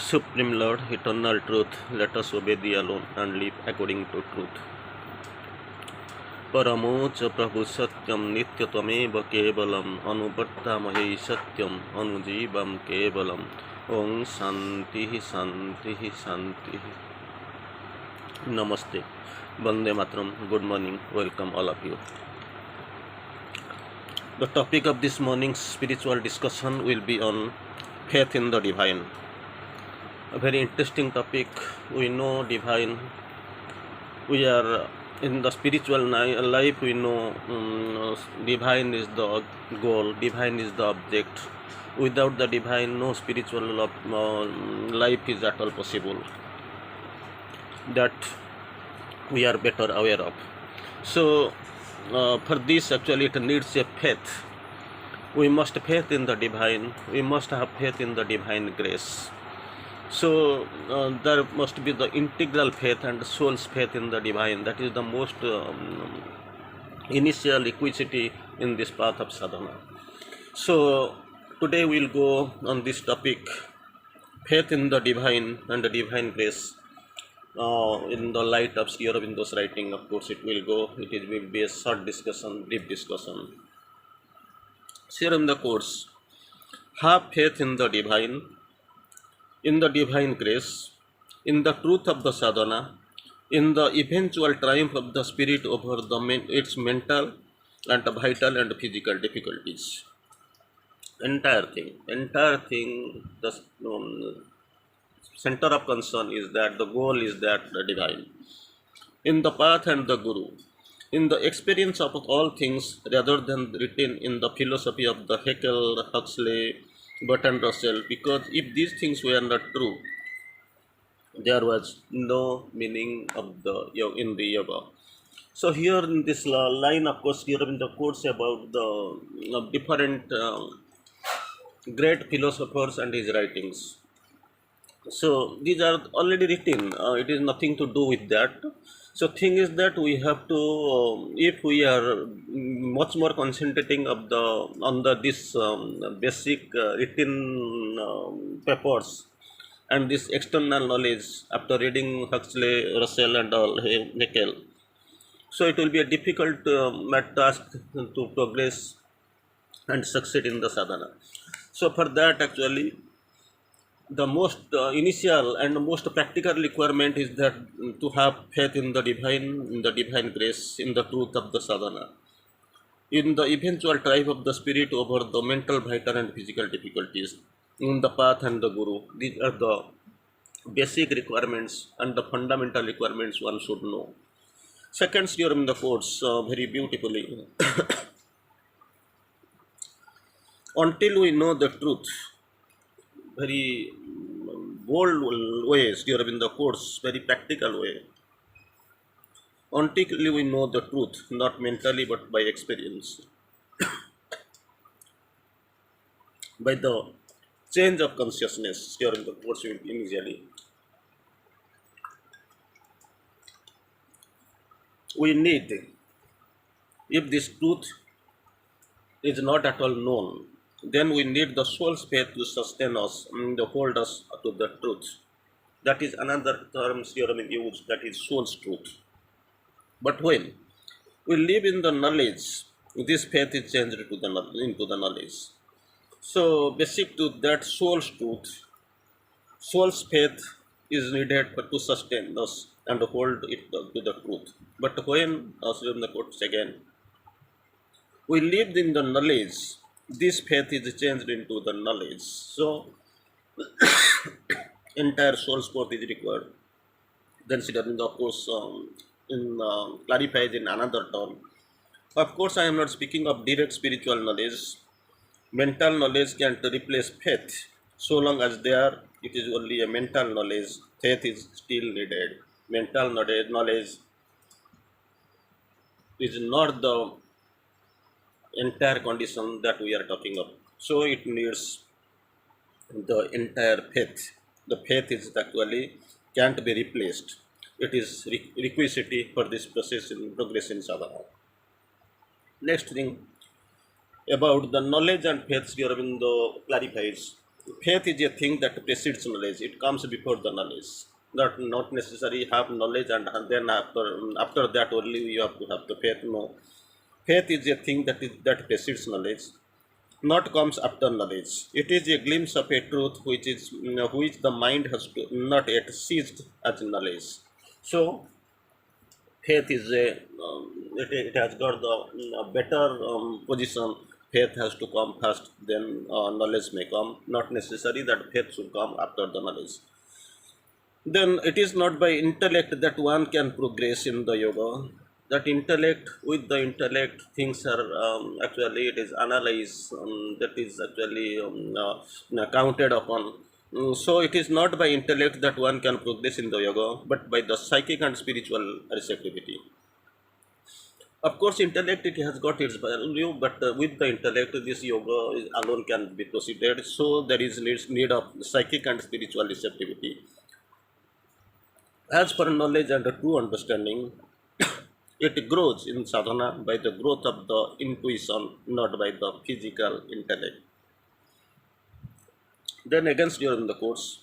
Supreme Lord, eternal truth, let us obey thee alone and live according to truth. परमोच Prabhu Satyam नित्यत्वमेव Kavalam अनुवर्तामहे Satyam अनुजीवम Kavalam. Om Shanti Shanti Shanti. Namaste, Vande Mataram, good morning, welcome all of you. The topic of this morning's spiritual discussion will be on faith in the divine. A very interesting topic. We know divine. We are in the spiritual life. We know divine is the goal. Divine is the object. Without the divine, no spiritual life is at all possible. That we are better aware of. So, for this actually it needs a faith. We must faith in the divine. We must have faith in the divine grace. So there must be the integral faith and soul's faith in the divine. That is the most initial equity in this path of sadhana. So today we'll go on this topic, faith in the divine and the divine grace, in the light of Sri Aurobindo's writing. Of course it will be a short discussion, brief discussion. Sri Aurobindo quotes, have faith in the divine, in the divine grace, in the truth of the sadhana, in the eventual triumph of the spirit over its mental and vital and physical difficulties. Entire thing, the center of concern is that the goal is that the divine. In the path and the guru, in the experience of all things rather than written in the philosophy of the Haeckel, Huxley, Bertrand Russell, because if these things were not true, there was no meaning of in the yoga. So here in this line, of course, here in the quotes about the different great philosophers and his writings. So these are already written. It is nothing to do with that. So thing is that we have to, if we are much more concentrating on this basic written papers and this external knowledge after reading Huxley, Russell and all, Haeckel, so it will be a difficult task to progress and succeed in the sadhana. So for that actually, the most initial and most practical requirement is that to have faith in the divine grace, in the truth of the sadhana, in the eventual triumph of the spirit over the mental, vital and physical difficulties, in the path and the guru. These are the basic requirements and the fundamental requirements one should know. Second, here in the quotes very beautifully. Until we know the truth, very bold ways, here in the quotes, very practical way. Until we know the truth, not mentally but by experience, by the change of consciousness, here in the quotes initially, we need, if this truth is not at all known, then we need the soul's faith to sustain us and to hold us to the truth. That is another term Sri Aurobindo used, that is soul's truth. But when we live in the knowledge, this faith is changed into the knowledge. So basic to that soul's truth, soul's faith is needed to sustain us and hold it to the truth. But when, as Aurobindo quotes again, we lived in the knowledge, this faith is changed into the knowledge. So entire soul's growth is required. Then Sri Aurobindo, of course, clarifies in another term. Of course, I am not speaking of direct spiritual knowledge. Mental knowledge can't replace faith. So long as it is only a mental knowledge, faith is still needed. Mental knowledge is not the entire condition that we are talking of. So it needs the entire faith. The faith is actually can't be replaced. It is requisite for this process in progress in sadhana. Next thing about the knowledge and faith, Sri Aurobindo clarifies Faith is a thing that precedes knowledge. It comes before the knowledge. That not necessarily have knowledge and then after that only you have to have the faith. No, faith is a thing that precedes knowledge, not comes after knowledge. It is a glimpse of a truth which the mind has to, not yet seized as knowledge. So faith is it has got the better position. Faith has to come first, then knowledge may come. Not necessary that faith should come after the knowledge. Then it is not by intellect that one can progress in the yoga. That intellect, with the intellect, things are actually it is analyzed. That is actually counted upon. So it is not by intellect that one can progress in the yoga, but by the psychic and spiritual receptivity. Of course, intellect it has got its value, but with the intellect, this yoga alone can be proceeded. So there is need of psychic and spiritual receptivity. As for knowledge and true understanding, it grows in sadhana by the growth of the intuition, not by the physical intellect. Then against during the course,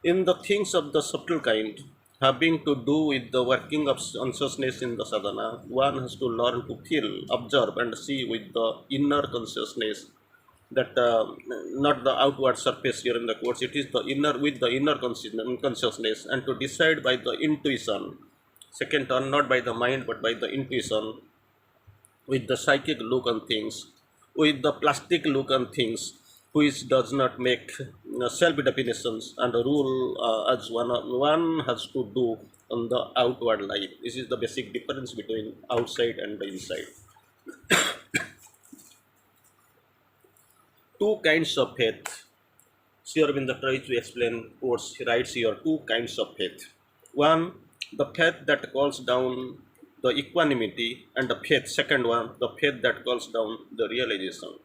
in the things of the subtle kind, having to do with the working of consciousness in the sadhana, one has to learn to feel, observe, and see with the inner consciousness that not the outward surface here in the course, it is the inner with the inner consciousness, and to decide by the intuition. Second turn, not by the mind but by the intuition, with the psychic look on things, with the plastic look on things, which does not make self definitions and rule as one has to do on the outward life. This is the basic difference between outside and the inside. Two kinds of faith. Sri Aurobindo tries to explain quotes. He writes here two kinds of faith. One, the faith that calls down the equanimity, and the faith, second one, the faith that calls down the realization.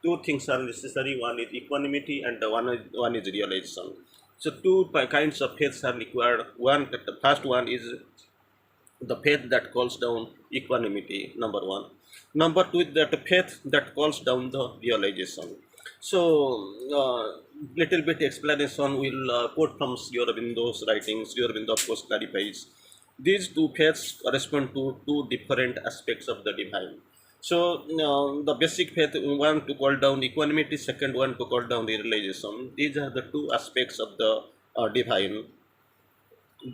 Two things are necessary. One is equanimity and one is realization. So two kinds of faiths are required. The first one is the faith that calls down equanimity, number one. Number two is that faith that calls down the realization. So little bit explanation will quote from Sri Aurobindo's writings. Sri Aurobindo of course clarifies these two faiths correspond to two different aspects of the divine. So the basic faith, one to call down equanimity, second one to call down the realization. These are the two aspects of the divine.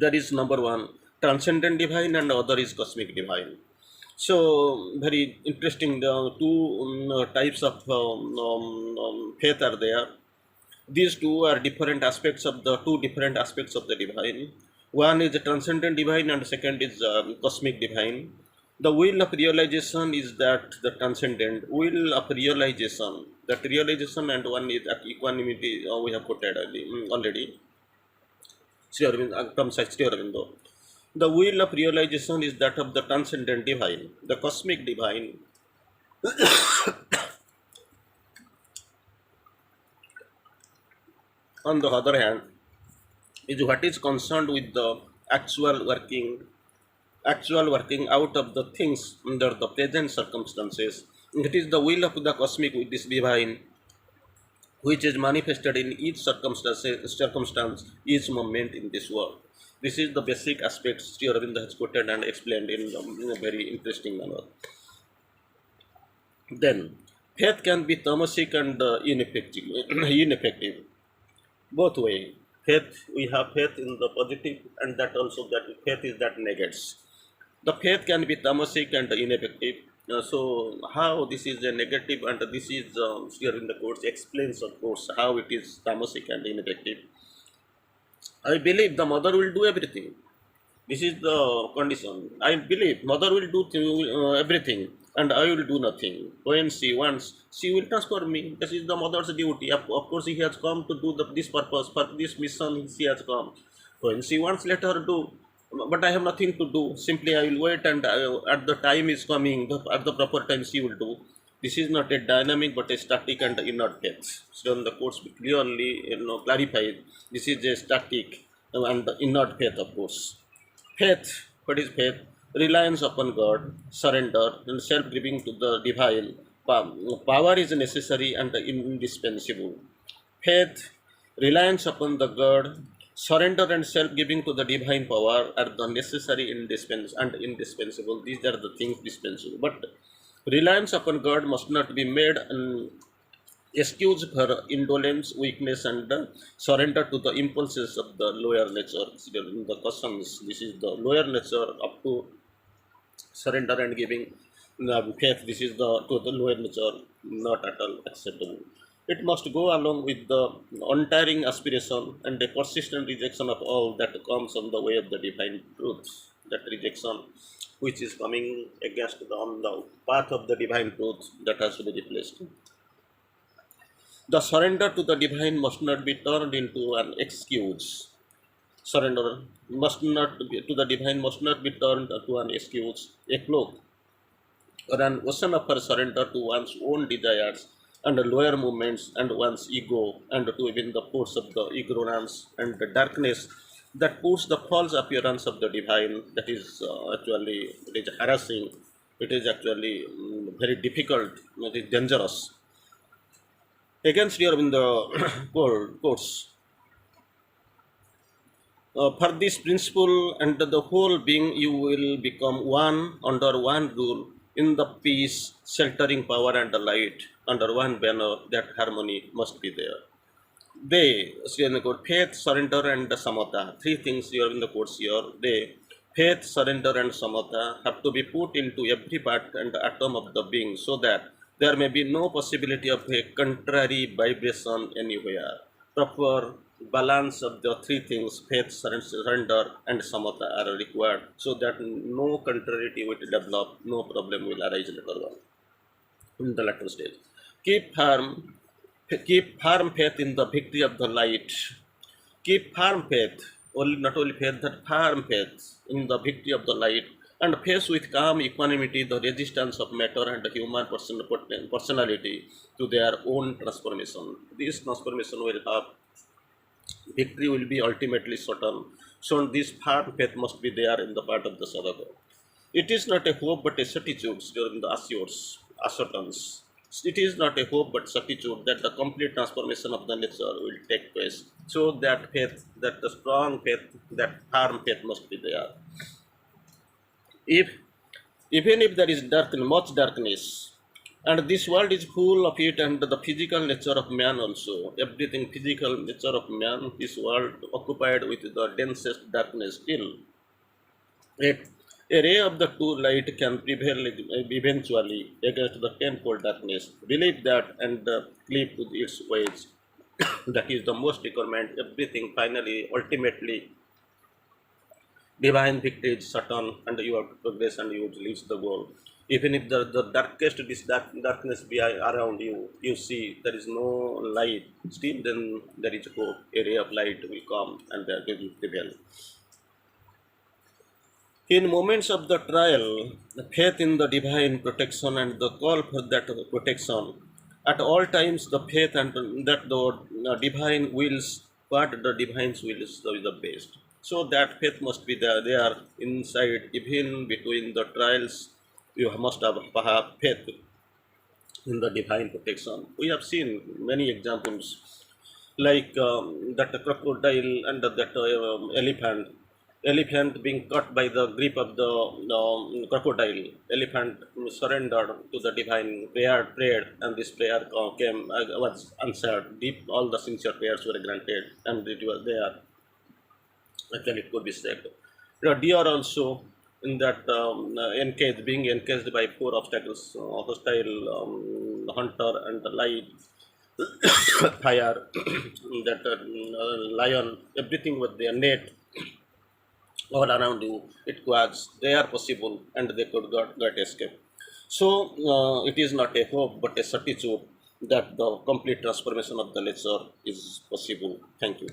There is number one transcendent divine and other is cosmic divine. So very interesting. Two types of faith are there. These two are different aspects of the two different aspects of the divine. One is the transcendent divine and second is cosmic divine. The will of realization is that the transcendent will of realization. That realization and one is equanimity. We have quoted already. Sri Aurobindo, from Sri Aurobindo. The will of realization is that of the transcendent divine. The cosmic divine on the other hand, is what is concerned with the actual working out of the things under the present circumstances. It is the will of the cosmic with this divine, which is manifested in each circumstance, each moment in this world. This is the basic aspects Sri Aurobindo has quoted and explained in a very interesting manner. Then, faith can be tamasic and ineffective. ineffective. Both way. Faith, we have faith in the positive, and that also that faith is that negates. The faith can be tamasic and ineffective. So how this is a negative and this is here in the course explains of course how it is tamasic and ineffective. I believe the mother will do everything. This is the condition. I believe mother will do everything and I will do nothing. When she wants, she will transfer me. This is the mother's duty. Of course, he has come to do this purpose, for this mission she has come. When she wants, let her do. But I have nothing to do. Simply, I will wait and at the time is coming, at the proper time she will do. This is not a dynamic but a static and inert faith. So the course clearly clarified this is a static and inert faith of course. Faith, what is faith? Reliance upon God, surrender, and self giving to the divine. Power is necessary and indispensable. Faith, reliance upon the God, surrender and self-giving to the divine power are the necessary and indispensable. These are the things dispensable. But reliance upon God must not be made an excuse for indolence, weakness, and surrender to the impulses of the lower nature. In the customs, this is the lower nature up to surrender and giving faith. This is the to the lower nature, not at all acceptable. It must go along with the untiring aspiration and the persistent rejection of all that comes on the way of the divine truth. That rejection which is coming against on the path of the divine truth, that has to be replaced. The surrender to the divine must not be turned into an excuse. Surrender must not be, to the divine must not be turned to an excuse, a cloak, or an ocean of her surrender to one's own desires and the lower movements and one's ego, and to even the force of the ignorance and the darkness that puts the false appearance of the divine. That is actually, it is harassing, it is actually very difficult, it is dangerous. Against your in the course. For this principle and the whole being, you will become one under one rule in the peace, sheltering power and the light under one banner. That harmony must be there. They, so in the quote, faith, surrender, and the samatha. Three things here in the quotes here. They, faith, surrender, and samatha have to be put into every part and atom of the being, so that there may be no possibility of a contrary vibration anywhere. Proper balance of the three things, faith, surrender, and samatha, are required, so that no contrariety will develop, no problem will arise later on in the latter stage. Keep firm, keep firm faith in the victory of the light. Keep firm faith, only not only faith, that firm faith in the victory of the light, and face with calm equanimity the resistance of matter and the human personality to their own transformation. This transformation will have victory, will be ultimately certain. So this firm faith must be there in the part of the sadhaka. It is not a hope but a certitude during the assertance. It is not a hope but certitude that the complete transformation of the nature will take place. So that faith, that the strong faith, that firm faith must be there. If even if there is much darkness, and this world is full of it, and the physical nature of man also, everything physical nature of man, this world occupied with the densest darkness still. Yet, a ray of the true light can prevail eventually against the tenfold darkness. Believe that and cleave to its ways. That is the most requirement. Everything finally, ultimately, divine victory is certain, and you have to progress and you would reach the goal. Even if the darkest darkness be around you, you see there is no light, still then there is hope. A ray of light will come and they will prevail. In moments of the trial, the faith in the divine protection and the call for that protection, at all times the faith and that the divine wills, what the divine's will is the best. So that faith must be there. They are inside, even between the trials. You must have faith in the divine protection. We have seen many examples, like that crocodile and that elephant being caught by the grip of the crocodile. Elephant surrendered to the divine, prayed, and this prayer came, was answered. Deep, all the sincere prayers were granted, and it was there. Actually, it could be saved. Deer also in that being encaged by four obstacles: hostile hunter and the light, fire, that lion, everything with their net all around you. It was there possible, and they could got escape. So it is not a hope but a certitude that the complete transformation of the nature is possible. Thank you.